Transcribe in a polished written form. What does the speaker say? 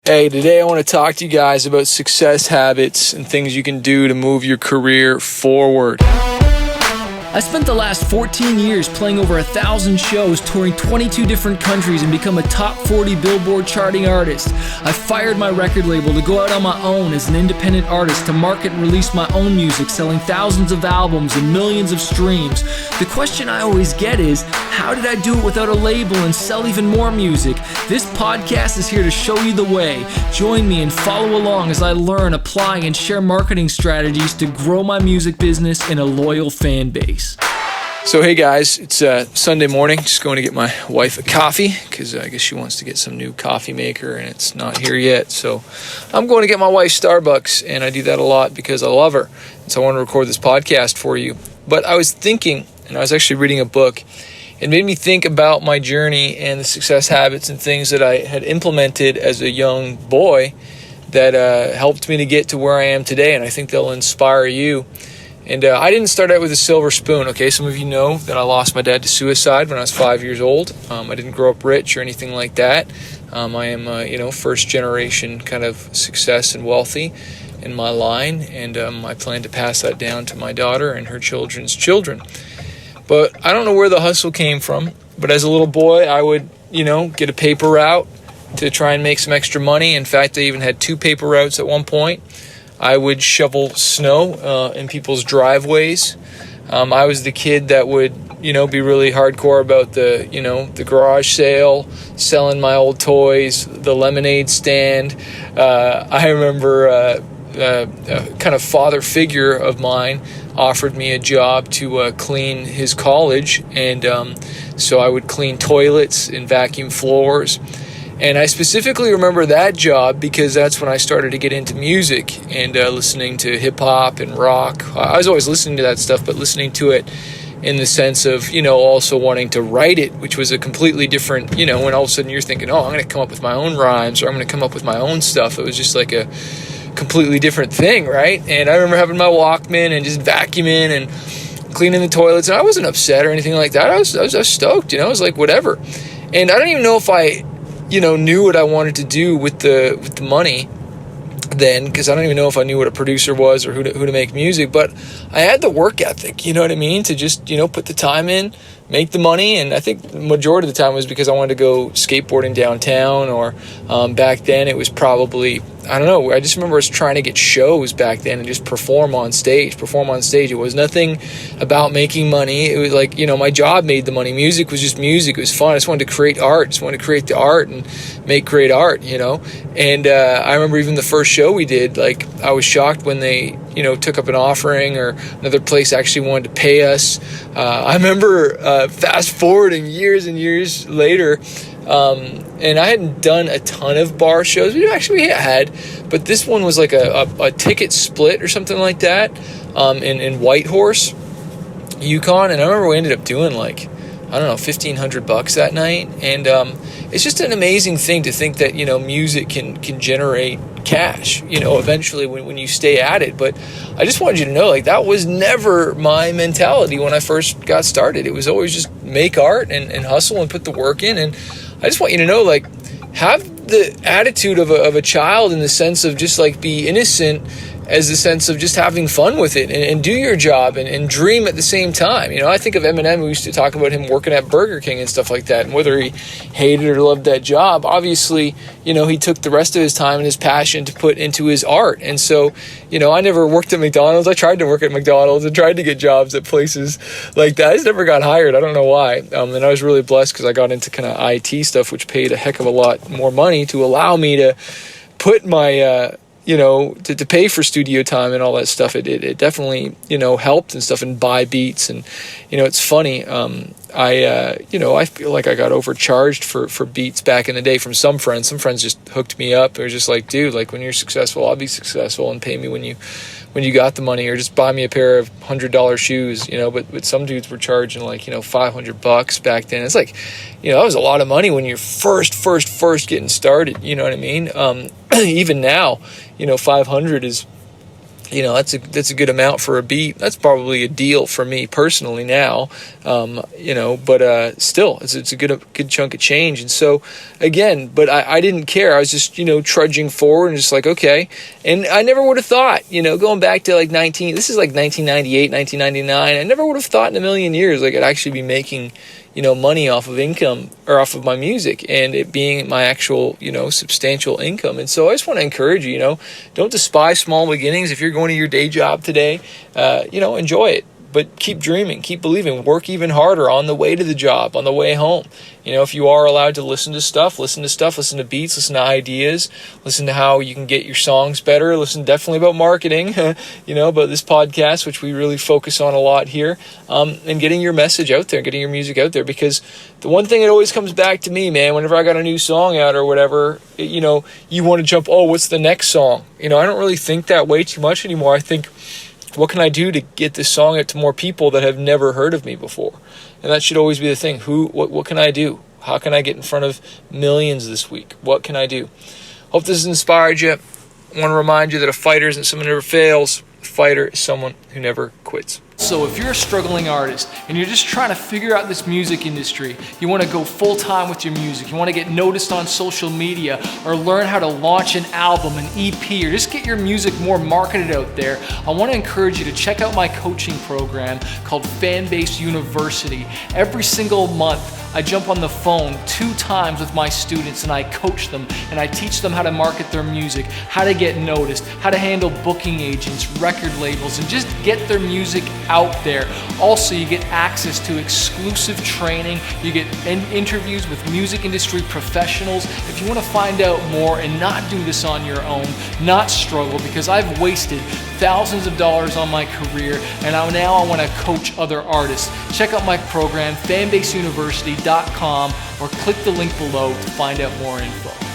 Hey, today I want to talk to you guys about success habits and things you can do to move your career forward. I spent the last 14 years playing over 1,000 shows, touring 22 different countries, and become a top 40 Billboard charting artist. I fired my record label to go out on my own as an independent artist to market and release my own music, selling thousands of albums and millions of streams. The question I always get is, how did I do it without a label and sell even more music? This podcast is here to show you the way. Join me and follow along as I learn, apply, and share marketing strategies to grow my music business and a loyal fan base. So hey guys, it's Sunday morning, just going to get my wife a coffee because I guess she wants to get some new coffee maker and it's not here yet. So I'm going to get my wife Starbucks, and I do that a lot because I love her. And so I want to record this podcast for you. But I was thinking, and I was actually reading a book, it made me think about my journey and the success habits and things that I had implemented as a young boy that helped me to get to where I am today, and I think they'll inspire you. And I didn't start out with a silver spoon, okay? Some of you know that I lost my dad to suicide when I was 5 years old. I didn't grow up rich or anything like that. I am, first generation kind of success and wealthy in my line, and I plan to pass that down to my daughter and her children's children. But I don't know where the hustle came from, but as a little boy, I would, get a paper route to try and make some extra money. In fact, I even had 2 paper routes at one point. I would shovel snow in people's driveways. I was the kid that would, be really hardcore about the garage sale, selling my old toys, the lemonade stand. I remember a kind of father figure of mine offered me a job to clean his college, and so I would clean toilets and vacuum floors. And I specifically remember that job because that's when I started to get into music and listening to hip-hop and rock. I was always listening to that stuff, but listening to it in the sense of, also wanting to write it, which was a completely different, when all of a sudden you're thinking, I'm going to come up with my own rhymes, or I'm going to come up with my own stuff. It was just like a completely different thing, right? And I remember having my Walkman and just vacuuming and cleaning the toilets, and I wasn't upset or anything like that. I was stoked, I was like, whatever. And I don't even know if I knew what I wanted to do with the money then, because I don't even know if I knew what a producer was or who to make music, but I had the work ethic, to just, put the time in, make the money. And I think the majority of the time was because I wanted to go skateboarding downtown, or back then it was probably, I don't know, I just remember us trying to get shows back then and just perform on stage. It was nothing about making money. It was like, my job made the money. Music was just music. It was fun. I just wanted to create art. Just wanted to create the art and make great art, And I remember even the first show we did, like, I was shocked when they, took up an offering, or another place actually wanted to pay us. I remember fast forwarding years and years later, and I hadn't done a ton of bar shows. We had, but this one was like a ticket split or something like that, in Whitehorse, Yukon. And I remember we ended up doing like, $1,500 that night. And it's just an amazing thing to think that, music can generate cash, eventually when you stay at it. But I just wanted you to know, like, that was never my mentality when I first got started. It was always just make art and hustle and put the work in. And I just want you to know, like, have the attitude of a child, in the sense of just like be innocent, as the sense of just having fun with it and do your job and dream at the same time. I think of Eminem, who used to talk about him working at Burger King and stuff like that, and whether he hated or loved that job, obviously, he took the rest of his time and his passion to put into his art. And so, I never worked at McDonald's. I tried to work at McDonald's and tried to get jobs at places like that. I just never got hired. I don't know why. And I was really blessed because I got into kind of IT stuff, which paid a heck of a lot more money to allow me to put my, to pay for studio time and all that stuff. It definitely, helped and stuff, and buy beats. And, it's funny. I feel like I got overcharged for beats back in the day from some friends. Some friends just hooked me up. They were just like, dude, like, when you're successful, I'll be successful, and pay me when you got the money, or just buy me a pair of $100 shoes, but some dudes were charging like, $500 back then. It's like, that was a lot of money when you're first getting started, you know what I mean? Even now, 500 is that's a good amount for a beat. That's probably a deal for me personally now, but still, it's a good chunk of change. And so, again, but I didn't care. I was just, trudging forward and just like, okay. And I never would have thought, going back to like 1998, 1999, I never would have thought in a million years like I'd actually be making, money off of income or off of my music and it being my actual, substantial income. And so I just want to encourage you, don't despise small beginnings. If you're going to your day job today, enjoy it. But keep dreaming, keep believing, work even harder on the way to the job, on the way home. If you are allowed to listen to beats, listen to ideas, listen to how you can get your songs better, listen definitely about marketing, about this podcast, which we really focus on a lot here, and getting your message out there, getting your music out there. Because the one thing that always comes back to me, man, whenever I got a new song out or whatever, you want to jump, what's the next song? I don't really think that way too much anymore. I think, what can I do to get this song out to more people that have never heard of me before? And that should always be the thing. What can I do? How can I get in front of millions this week? What can I do? Hope this has inspired you. I want to remind you that a fighter isn't someone who never fails. A fighter is someone who never quits. So if you're a struggling artist and you're just trying to figure out this music industry, you want to go full time with your music, you want to get noticed on social media or learn how to launch an album, an EP, or just get your music more marketed out there, I want to encourage you to check out my coaching program called Fanbase University. Every single month, I jump on the phone 2 times with my students and I coach them and I teach them how to market their music, how to get noticed, how to handle booking agents, record labels, and just get their music out there. Also, you get access to exclusive training, you get interviews with music industry professionals. If you want to find out more and not do this on your own, not struggle, because I've wasted thousands of dollars on my career and now I want to coach other artists. Check out my program, fanbaseuniversity.com, or click the link below to find out more info.